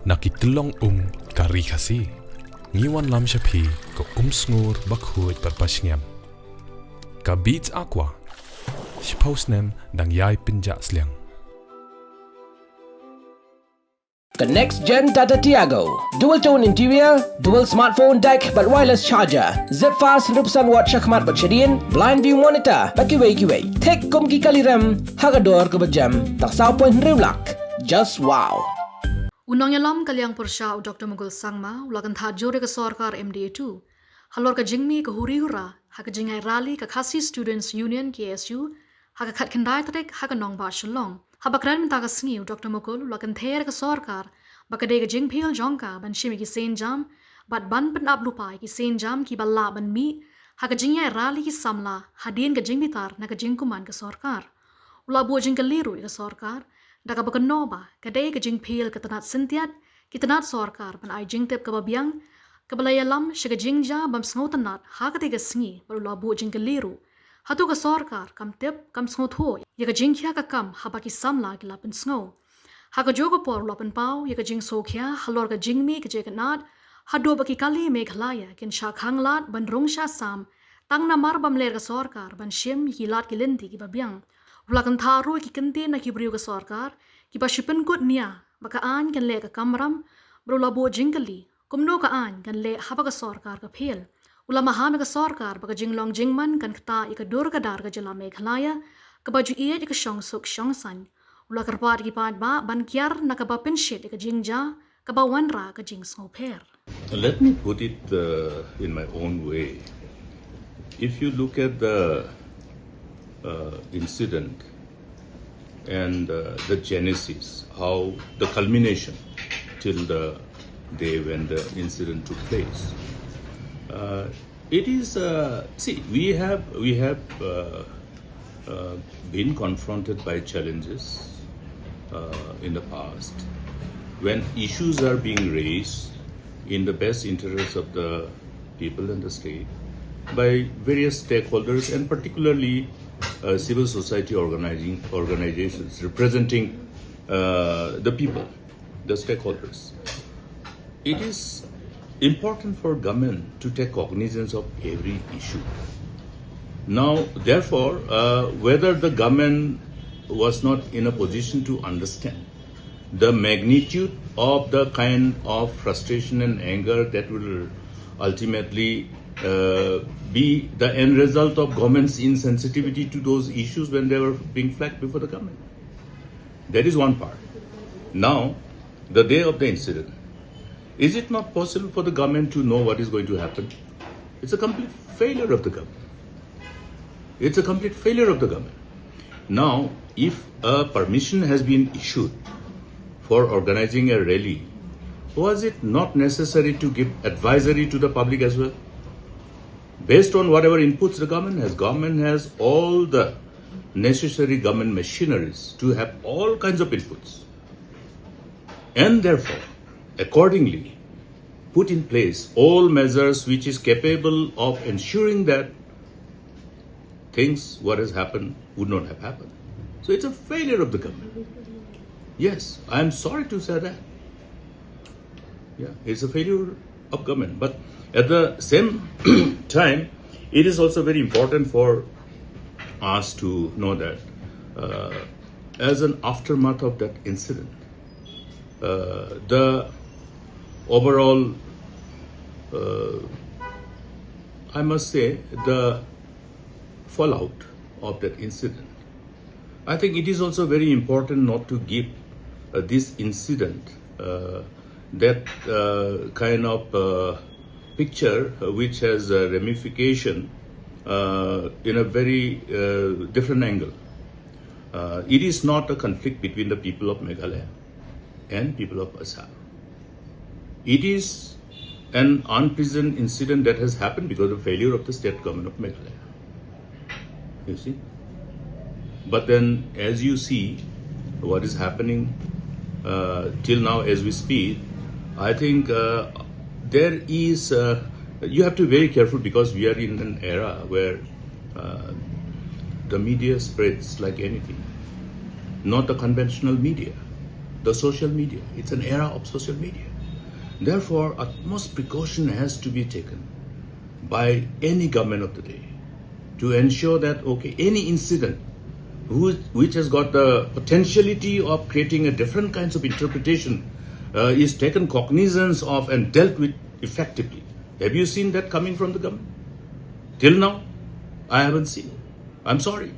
Nakitlong ka Ri Khasi. Ngiwan lam shapi ko sngur bakhuit parpashngam. Ka beats aqua. Shpausnem dang yai pinja sliang. The next gen Tata Tiago. Dual tone interior, dual smartphone deck but wireless charger. Zip fast 100% watt shakmat batshadian, blind view monitor, bakiway. Tek kum ki kaliram, hagador ke bejam, tak 1.2 lak. Just wow. Unang yalam kalyang Pursha u Dr. Mukul sangma ulakan thajore ka Sorkar MDA2. Halor ka jingmi ka huri-hura, haka jingai rally ka Khasi Students Union KSU, haka khat kendai tarik haka nong ba Shillong. Habakran minta ka sngi u Dr. Mukul ulakan ther ka Sorkar, bakade ka Jingpyllong jongka ban shimi ki sen jam, bat ban pen ab lupai ki sen jam ki balla ban mi, haka jingai rally ki samla, hadien ka jingbitar na ka jingkuman ka Sorkar. Ula buo jingkaliru ka Sorkar, Daka bakan noba, kadai ka Jingpyllong ka tanat sintiat, ki tanat Sorkar pan ay Jingtip ka babyang, kabalaya lam siya ka jingja bam sngaw tanat hakati ka sngi baru labu jingkaliru. Hato ka Sorkar kam tip kam sngaw tho, ya ka jingkya ka kam habaki samla ki lapan sngaw. Haka jogo por lapan pau, ya ka jing sokya halor ka jingmi ka jekanat, hado baki kali Meghalaya kin syak hanglat ban rungsha sam, tang namar bam ler ka Sorkar ban shim yilat ki linti ki babyang. Ulakan tharu ki kente na ki beriu ka Sorkar, ki pa shipen kot niya, baka an kan le ka kamram, bro labo jingkali, kumno ka an kan le haba ka Sorkar ka phel. Ula mahame ka Sorkar baka jinglong jingman kan kta ika dur ka dar ka jylla Meghalaya, ka baju iya ika shong suk shong san. Ula karpat ki pad ba ban kiar na ka ba pinshit ika jingja, ka ba wanra ka jing per. Let me put it in my own way. If you look at the incident and the genesis, how the culmination till the day when the incident took place. It is we have been confronted by challenges in the past when issues are being raised in the best interests of the people and the state by various stakeholders and particularly civil society organizations representing the people, the stakeholders. It is important for government to take cognizance of every issue. Now, therefore, whether the government was not in a position to understand the magnitude of the kind of frustration and anger that will ultimately be the end result of government's insensitivity to those issues when they were being flagged before the government. That is one part. Now, the day of the incident, is it not possible for the government to know what is going to happen? It's a complete failure of the government. It's a complete failure of the government. Now, if a permission has been issued for organizing a rally, was it not necessary to give advisory to the public as well? Based on whatever inputs the government has all the necessary government machineries to have all kinds of inputs. And therefore, accordingly, put in place all measures which is capable of ensuring that things, what has happened, would not have happened. So it's a failure of the government. Yes, I am sorry to say that. Yeah, it's a failure of government. But at the same time, it is also very important for us to know that as an aftermath of that incident, the overall, I must say, the fallout of that incident, I think it is also very important not to give this incident that kind of picture which has a ramification in a very different angle. It is not a conflict between the people of Meghalaya and people of Assam. It is an unpleasant incident that has happened because of failure of the state government of Meghalaya. You see? But then, as you see, what is happening till now as we speak, I think there is, you have to be very careful because we are in an era where the media spreads like anything, not the conventional media. the social media. It's an era of social media. Therefore, utmost precaution has to be taken by any government of the day to ensure that, okay, any incident which has got the potentiality of creating a different kinds of interpretation is taken cognizance of and dealt with effectively. Have you seen that coming from the government? Till now, I haven't seen it. I'm sorry.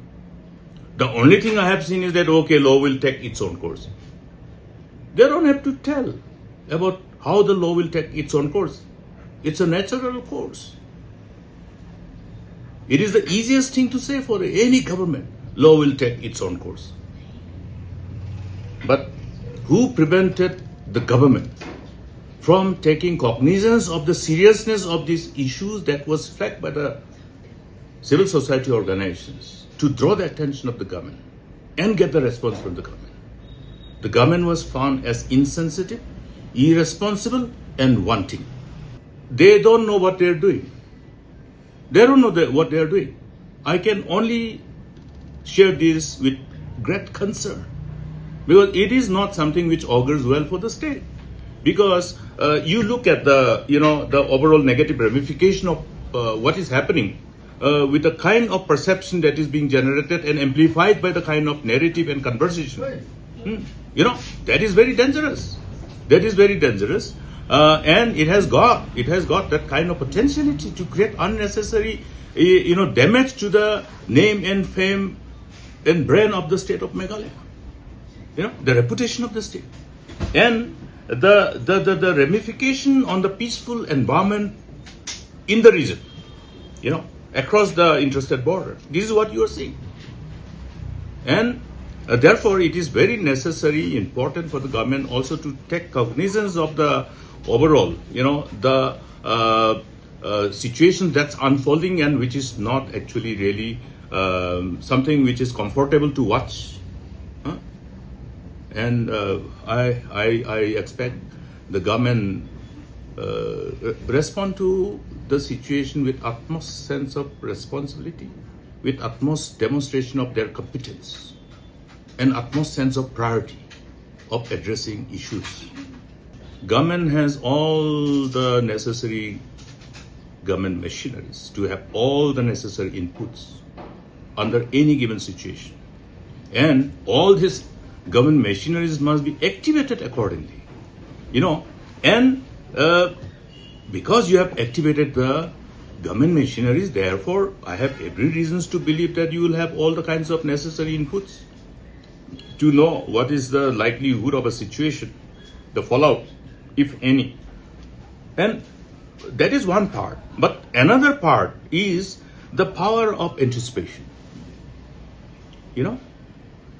The only thing I have seen is that, okay, law will take its own course. They don't have to tell about how the law will take its own course. It's a natural course. It is the easiest thing to say for any government. Law will take its own course. But who prevented the government from taking cognizance of the seriousness of these issues that was flagged by the civil society organizations to draw the attention of the government and get the response from the government? The government was found as insensitive, irresponsible, and wanting. They don't know what they're doing. They don't know what they're doing. I can only share this with great concern because it is not something which augurs well for the state. Because you look at the overall negative ramification of what is happening with the kind of perception that is being generated and amplified by the kind of narrative and conversation. That is very dangerous. That is very dangerous. And it has got that kind of potentiality to create unnecessary damage to the name and fame and brand of the state of Meghalaya. The reputation of the state. And the ramification on the peaceful environment in the region, across the interstate border. This is what you are seeing. And therefore, it is very necessary, important for the government also to take cognizance of the overall, the situation that's unfolding and which is not actually really something which is comfortable to watch. And I expect the government respond to the situation with utmost sense of responsibility, with utmost demonstration of their competence, and utmost sense of priority of addressing issues. Government has all the necessary government machineries to have all the necessary inputs under any given situation. And all these government machineries must be activated accordingly. And because you have activated the government machineries, therefore, I have every reasons to believe that you will have all the kinds of necessary inputs to know what is the likelihood of a situation, the fallout, if any. And that is one part. But another part is the power of anticipation.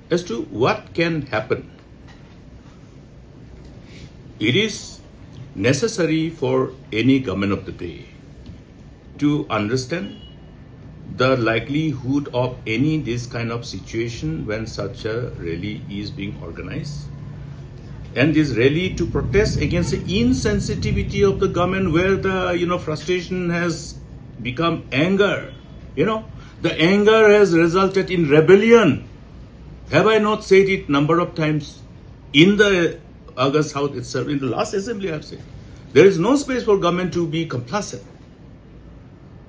As to what can happen. It is necessary for any government of the day to understand the likelihood of any this kind of situation when such a rally is being organized. And this rally to protest against the insensitivity of the government where the frustration has become anger. The anger has resulted in rebellion. Have I not said it number of times in the August House itself? In the last assembly I have said, there is no space for government to be complacent.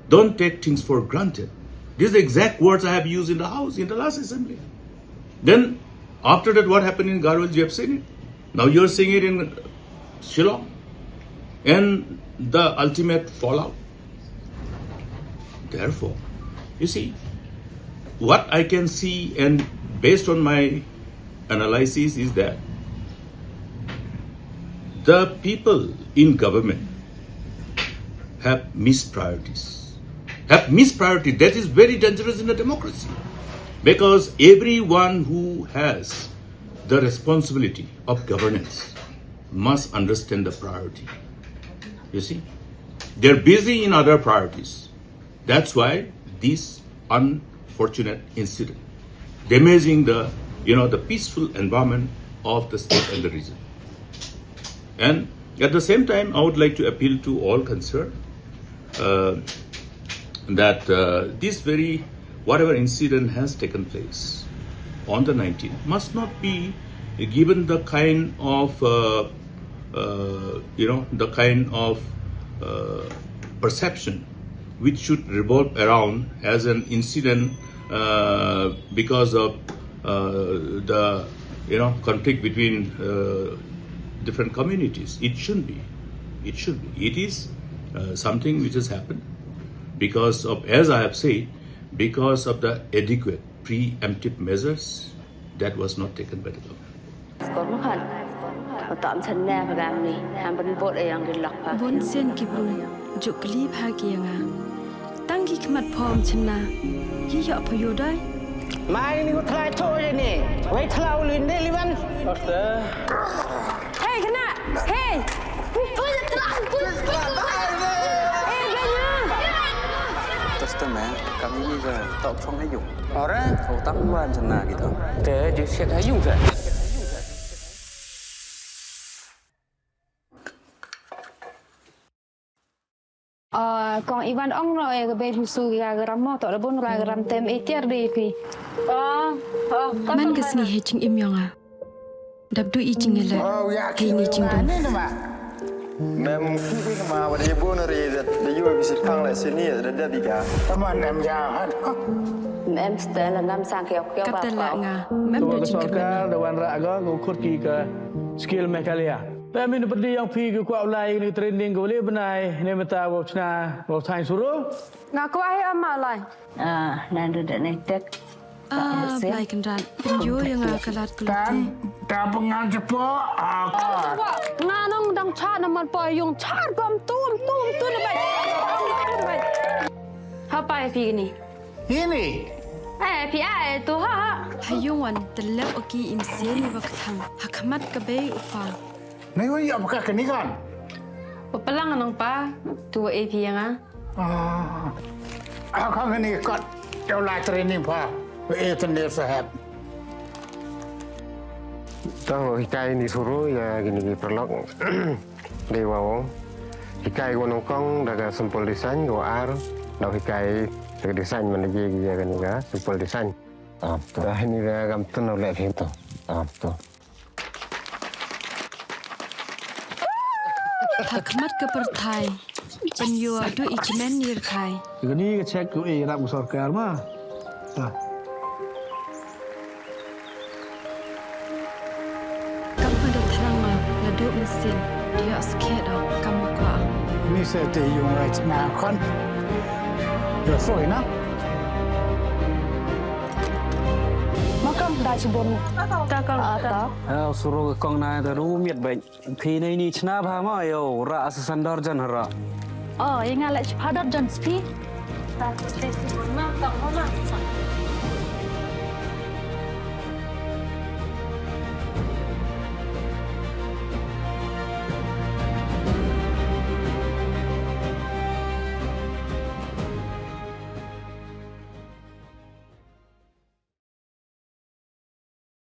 Don't take things for granted. These are the exact words I have used in the House, in the last assembly. Then, after that, what happened in Garwal? You have seen it. Now you are seeing it in Shillong. And the ultimate fallout. Therefore, you see, what I can see and based on my analysis is that the people in government have missed priorities. That is very dangerous in a democracy. Because everyone who has the responsibility of governance must understand the priority. You see, they're busy in other priorities. That's why this unfortunate incident damaging the peaceful environment of the state and the region. And at the same time, I would like to appeal to all concerned that this whatever incident has taken place on the 19th must not be given the kind of the kind of perception which should revolve around as an incident because of the conflict between different communities. It shouldn't be. It should be. It is something which has happened because of, as I have said, because of the adequate preemptive measures that was not taken by the government. Bon sen kibu jukli bhagianga tangi khmat phom chna yi yo phayo dai mai ni ko thlai thoi ni wai thlau lin de liban hey kana hey Testament kami ni ke tak phong hay dùng. Orang thâu tăng quan chana gitu. Thế chứ sẽ thấy dùng vậy. Còn Ivan ông rồi cái bên su gà gram mò tọt bún gà gram tem etiar đi phi. man gasni he ching im yonga dabdu I ching ele ke ni ching dong Mem kiri kema pada ibu nari dia juga bisa pang lah sini ada dia tiga. Teman em jahat. Em stel là năm sang kêu kêu bà katala nga mem do ching ke Sorkar dewan rakyat ngukur ke skill Meghalaya. Tapi ni perdi yang pi ke kuat ulai ni training ke boleh benai ni meta bau cina bau sains suruh. ngaku ai ama lai nan được này tek plai kan ran yo yang kalat kulati Tak pengal cepat. nganong dang cha naman po yung cha bam tum tu na bai ha pai phi ni Ini. phi ai tu ha hayuan telap oki im sen wa khang hakmat ka be upa Ni wei apakah kini kan? pepelang nang pa tu ap yang Aku ni kot jauh lai training pa. Internet sahab. Tahu hikai ni suruh ya gini perlok dewa wong. Hikai gua nongkong daga sempol desain gua ar. Dah hikai daga desain mana je dia kan juga sempol desain. Dah ini dah gam tu nak lihat itu. Tu. hakmat ka perthai pen yo do ikimen nir khai Ini cek ku rak Sorkar mah. kam pada thranga la do mesin dia skeda kam kwa Ni saya yung right na kon. Dia soi na. makam dai chibon ta kal ta Suruh kong na teru miat baik. Pi ni ni cina bah ma yo ra asasandar jan hara. yang ala chpadar jan spi ta te chibon ma kang ma